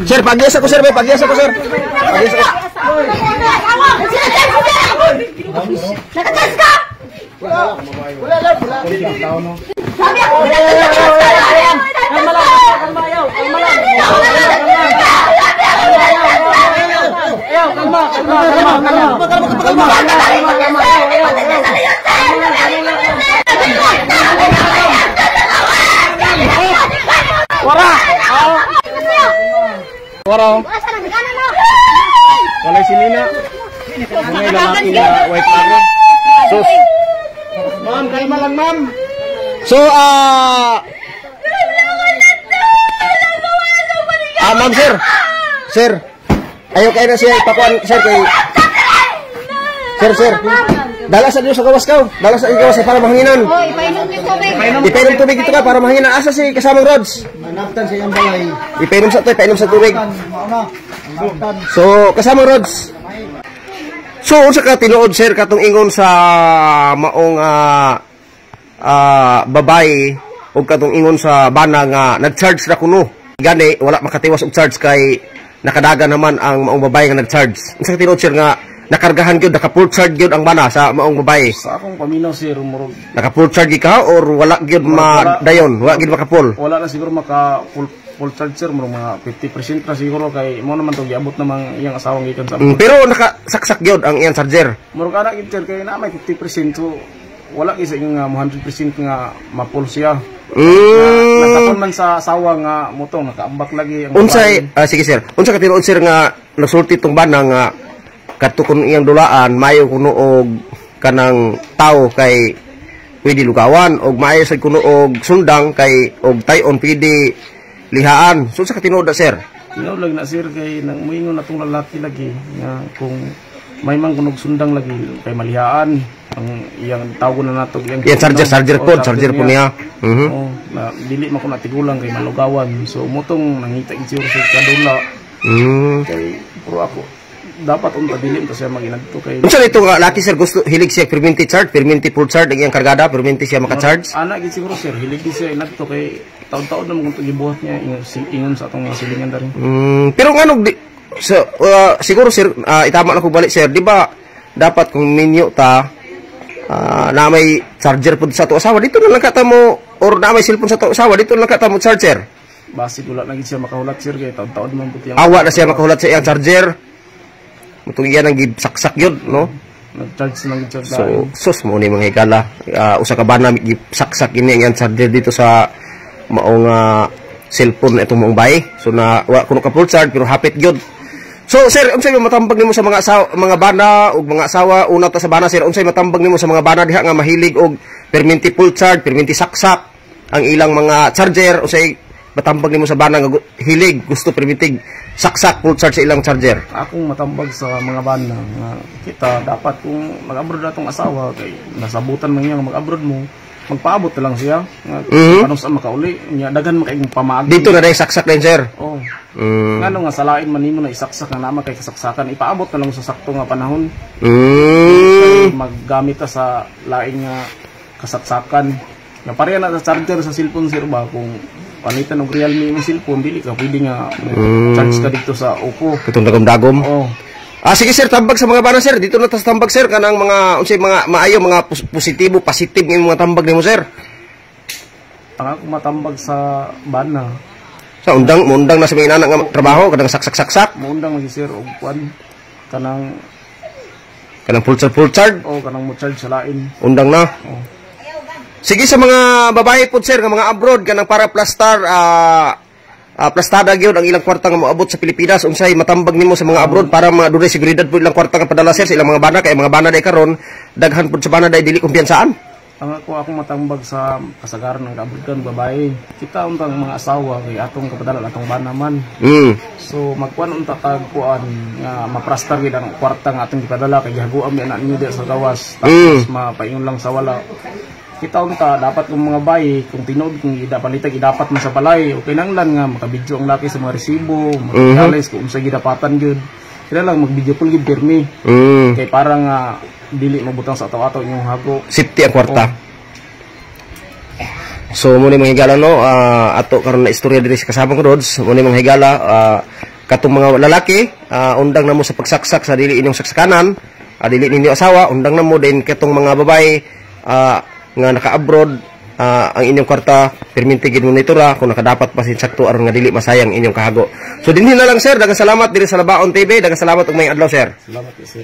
Sir, pagyas ako sir, may pagyas ako sir. Pagyas ako. Nakatas ka! Wala lang. Sabi ako, nakatas ka! Kalma lang. Ayaw, kalma. Wara. Wala si Lina. May lalaki na white collar. So, Ma'am, kalma lang, ma'am. So, ma'am, sir. Sir. Ayaw kayo na siya ipakuan, sir, kay... Sir. Dala sa Diyos sa gawas ka. Dala sa gawas para mahanginan. Oh, ipainom niyo tubig. Ipainom tubig ito ka para mahanginan. Asa si kasamang Rods? Manaptan sa iyang balay. Ipainom sa tubig. Mauna. Manaptan. So, kasamang Rods. So, unsa ka tinuod, sir, katong ingon sa maong babae o katong ingon sa bana nga nag-charge na kuno. Gani, wala makatiwas og charge kay nakadaga naman ang maong babae nga nag-charge. Unsa ka tinuod, sir, nga nakargahan gyud, naka-full charge gyud ang bana sa maong babae? Sa akong paminaw, sir, murag Naka-full charge ka or wala gyud dayon, wala gyud maka-full? wala na siguro maka full charge, sir, mga 50% na siguro kay mo naman to giabot namang iyang asawang gikan sa Pero nakasaksak gyud ang iyang charger. murag ana gid, sir, kay na may 50%, so wala isa yung 100% nga ma-full siya. Nasakon man sa asawa nga motong nakaambak lagi ang Unsay sige sir, unsa ka tinuod, sir, nga nagsulti tong bana nga katukon iyang dulaan mayo kuno og kanang tao kay pwede lugawan og maayo sad kuno og sundang kay og tayon pwede lihaan. So sa katinuod na, sir? Tinaw lang na, sir, kay nang muingon natong lalaki lagi nga kung may man kunog sundang lagi kay malihaan ang iyang tawgon na nato iyang charger po niya. Oh, na dili man ko natigulang kay malugawan. So motong nangita gid siguro sa kadula. Kay pero ako dapat unta dili ta siya maginadto kay unsa nito nga laki, sir, gusto hilig siya permanent charge, permanent full charge ang iyang kargada, permanent siya maka-charge? Ana gid siguro, sir, hilig siya inadto kay taon-taon na mo gibuhat niya ingon sa atong silingan dari. Pero ngano siguro, sir, itama na ko balik, sir, di ba dapat kung minyo ta na may charger pud sa to asawa dito na lang kata mo, or na may cellphone sa to asawa dito na lang kata mo charger? Basi wala na gid siya makahulat, sir, kay taon-taon man pud yang awa na siya makahulat sa iyang charger. Mutong iyan ang gibsaksak yun, no? nag-charge na gid siya. So, sus mo ni mga higala. Usa ka ba na gibsaksak ini ang iyang charger dito sa maong cellphone na itong maong bayi. So, na wala kuno ka full charge pero hapit gyud. So, sir, unsay matambag nimo sa mga asawa, mga bana ug mga asawa una ta sa bana, sir? Unsay matambag nimo sa mga bana diha nga mahilig og permanent full charge, permanent saksak ang ilang mga charger? Unsay matambag nimo sa bana nga hilig gusto permanent saksak full charge sa ilang charger? Akong matambag sa mga bana nga kita dapat kung mag-abroad atong asawa kay nasabutan man niya nga mag-abroad mo, magpaabot na lang siya nga paano sa makauli nya daghan makaing pamaagi dito na dai saksak din, sir. Oh. Ngano nga salain man nimo na isaksak na nama kay kasaksakan, ipaabot na lang sa sakto nga panahon. Maggamit ta sa laing nga kasaksakan. Nga pareha na sa charger sa cellphone, sir, ba kung palitan og Realme mo cellphone dili ka pwede nga charge ka dito sa Oppo. Katong dagom-dagom. Oh. Sige, sir, tambag sa mga bana, sir. Dito na tas tambag, sir, kanang mga unsay mga maayo, mga positibo, positive ng mga tambag nimo, sir. Ang ako matambag sa bana. Sa undang na sa mga inana nga trabaho, kanang saksak-saksak. Muundang lagi, sir, og kwan kanang full charge. oh kanang mo charge sa lain. Undang na. Oh. Sige, sa mga babae po, sir, nga mga abroad kanang para plastar plastada gyud ang ilang kwarta nga moabot sa Pilipinas. Unsay matambag nimo sa mga abroad para madunay seguridad po ilang kwarta nga padala, sir, sa ilang mga bana, kay mga bana day karon daghan pud sa bana day dili kumpiyansaan. Ang ako matambag sa kasagaran ng kabulkan babae. Kita untang mga asawa kay atong kapadala atong bana man. So magkuan unta tag kuan nga maprastar gid ang kwarta nga atong gipadala kay gihaguam mi anak niyo di sa gawas. Tapos mapaingon lang sa wala. Kita unta dapat kung mga bayi kung tinud kung idapanitag idapat man sa balay o kinanglan nga makabidyo ang laki sa mga resibo, mag-realize kung unsay gidapatan gyud. Kaya lang mag-video call gid permi. Kay para nga dili mabutang sa ato-ato inyong hago. Safety ang kwarta. So mo ni mga higala, no, ato karon na istorya diri sa kasama ko, Rods. Mo ni mga higala, katong mga lalaki, undang namo sa pagsaksak sa dili inyong saksakanan, dili ninyo asawa, undang namo din katong mga babae nga naka-abroad, ang inyong kwarta perminti gid monitora kung nakadapat pa sin sakto aron nga dili masayang inyong kahago. So dinhi na lang sir, daghang salamat diri sa Labaon TV, daghang salamat ug may adlaw sir. Salamat sir.